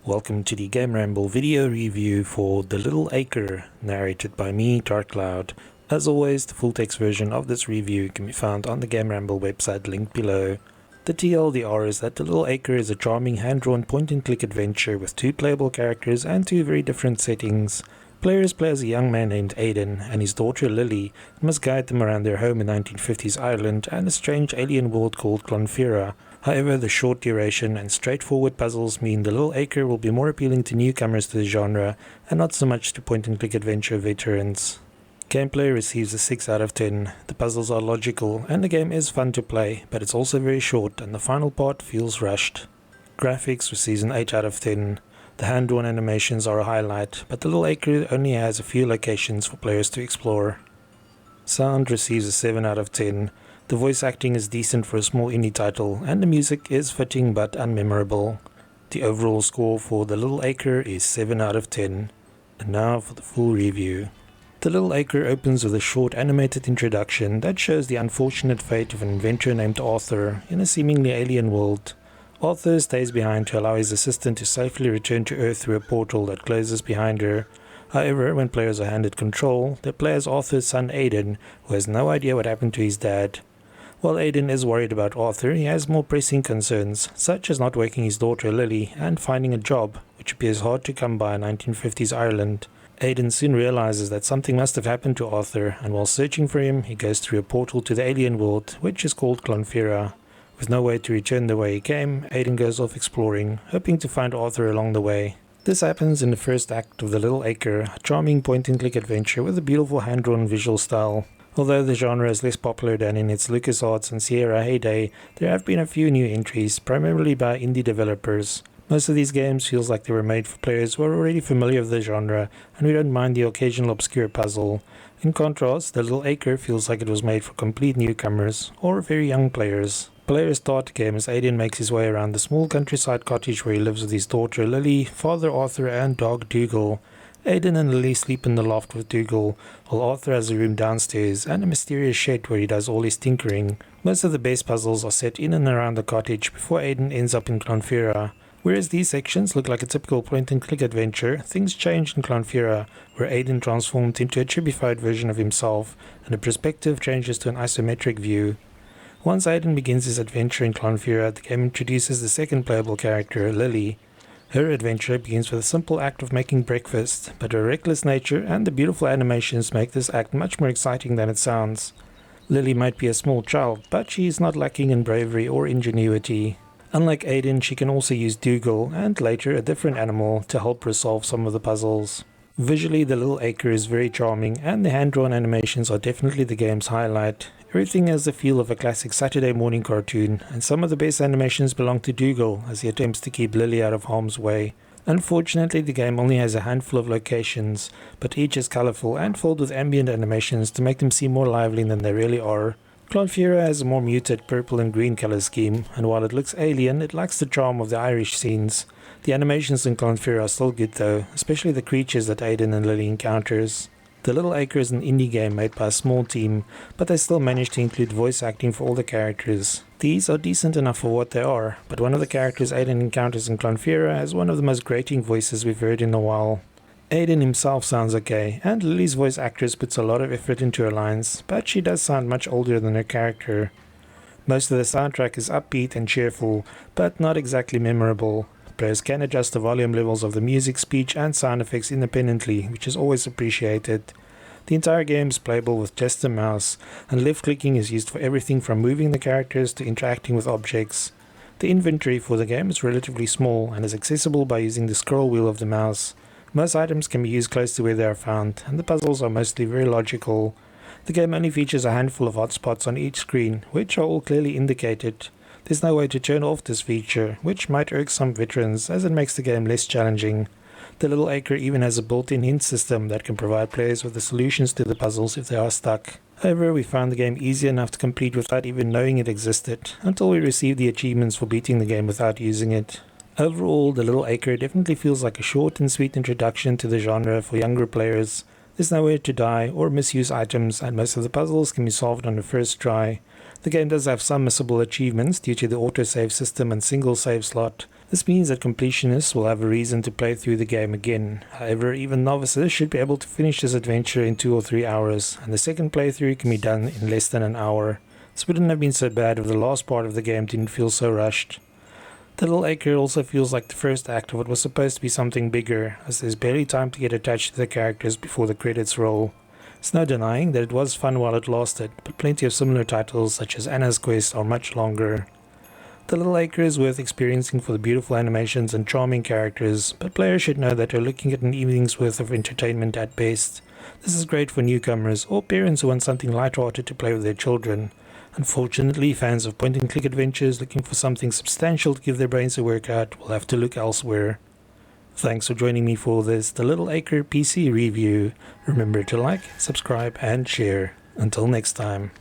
Welcome to the GAMERamble video review for The Little Acre, narrated by me, Darkcloud. As always, the full text version of this review can be found on the GAMERamble website linked below. The TLDR is that The Little Acre is a charming hand-drawn point-and-click adventure with two playable characters and two very different settings. Players play as a young man named Aidan and his daughter Lily and must guide them around their home in 1950s Ireland and a strange alien world called Clonfera. However, the short duration and straightforward puzzles mean The Little Acre will be more appealing to newcomers to the genre and not so much to point-and-click adventure veterans. Gameplay receives a 6 out of 10. The puzzles are logical and the game is fun to play, but it's also very short and the final part feels rushed. Graphics receives an 8 out of 10. The hand-drawn animations are a highlight, but The Little Acre only has a few locations for players to explore. Sound receives a 7 out of 10. The voice acting is decent for a small indie title, and the music is fitting but unmemorable. The overall score for The Little Acre is 7 out of 10. And now for the full review. The Little Acre opens with a short animated introduction that shows the unfortunate fate of an inventor named Arthur in a seemingly alien world. Arthur stays behind to allow his assistant to safely return to Earth through a portal that closes behind her. However, when players are handed control, they play as Arthur's son Aidan, who has no idea what happened to his dad. While Aidan is worried about Arthur, he has more pressing concerns, such as not waking his daughter Lily and finding a job, which appears hard to come by in 1950s Ireland. Aidan soon realizes that something must have happened to Arthur, and while searching for him, he goes through a portal to the alien world, which is called Clonfera. With no way to return the way he came, Aidan goes off exploring, hoping to find Arthur along the way. This happens in the first act of The Little Acre, a charming point-and-click adventure with a beautiful hand-drawn visual style. Although the genre is less popular than in its LucasArts and Sierra heyday, there have been a few new entries, primarily by indie developers. Most of these games feels like they were made for players who are already familiar with the genre, and who don't mind the occasional obscure puzzle. In contrast, The Little Acre feels like it was made for complete newcomers, or very young players. Players start the game as Aidan makes his way around the small countryside cottage where he lives with his daughter Lily, father Arthur and dog Dougal. Aidan and Lily sleep in the loft with Dougal, while Arthur has a room downstairs and a mysterious shed where he does all his tinkering. Most of the base puzzles are set in and around the cottage before Aidan ends up in Clonfera. Whereas these sections look like a typical point-and-click adventure, things change in Clonfera, where Aidan transforms into a chibified version of himself, and the perspective changes to an isometric view. Once Aidan begins his adventure in Clonfera, the game introduces the second playable character, Lily. Her adventure begins with a simple act of making breakfast, but her reckless nature and the beautiful animations make this act much more exciting than it sounds. Lily might be a small child, but she is not lacking in bravery or ingenuity. Unlike Aidan, she can also use Dougal, and later a different animal, to help her solve some of the puzzles. Visually, The Little Acre is very charming, and the hand-drawn animations are definitely the game's highlight. Everything has the feel of a classic Saturday morning cartoon, and some of the best animations belong to Dougal as he attempts to keep Lily out of harm's way. Unfortunately, the game only has a handful of locations, but each is colourful and filled with ambient animations to make them seem more lively than they really are. Clonfera has a more muted purple and green colour scheme, and while it looks alien, it lacks the charm of the Irish scenes. The animations in Clonfera are still good though, especially the creatures that Aidan and Lily encounters. The Little Acre is an indie game made by a small team, but they still managed to include voice acting for all the characters. These are decent enough for what they are, but one of the characters Aidan encounters in Clonfera has one of the most grating voices we've heard in a while. Aidan himself sounds okay, and Lily's voice actress puts a lot of effort into her lines, but she does sound much older than her character. Most of the soundtrack is upbeat and cheerful, but not exactly memorable. Players can adjust the volume levels of the music, speech and sound effects independently, which is always appreciated. The entire game is playable with just a mouse, and left clicking is used for everything from moving the characters to interacting with objects. The inventory for the game is relatively small and is accessible by using the scroll wheel of the mouse. Most items can be used close to where they are found, and the puzzles are mostly very logical. The game only features a handful of hotspots on each screen, which are all clearly indicated. There's no way to turn off this feature, which might irk some veterans as it makes the game less challenging. The Little Acre even has a built-in hint system that can provide players with the solutions to the puzzles if they are stuck. However, we found the game easy enough to complete without even knowing it existed, until we received the achievements for beating the game without using it. Overall, The Little Acre definitely feels like a short and sweet introduction to the genre for younger players. There's nowhere to die or misuse items, and most of the puzzles can be solved on the first try. The game does have some missable achievements due to the autosave system and single save slot. This means that completionists will have a reason to play through the game again. However, even novices should be able to finish this adventure in 2 or 3 hours, and the second playthrough can be done in less than an hour. This wouldn't have been so bad if the last part of the game didn't feel so rushed. Little Acre also feels like the first act of what was supposed to be something bigger, as there's barely time to get attached to the characters before the credits roll. It's no denying that it was fun while it lasted, but plenty of similar titles such as Anna's Quest are much longer. The Little Acre is worth experiencing for the beautiful animations and charming characters, but players should know that they're looking at an evening's worth of entertainment at best. This is great for newcomers or parents who want something light-hearted to play with their children. Unfortunately, fans of point-and-click adventures looking for something substantial to give their brains a workout will have to look elsewhere. Thanks for joining me for this The Little Acre PC review. Remember to like, subscribe and share. Until next time.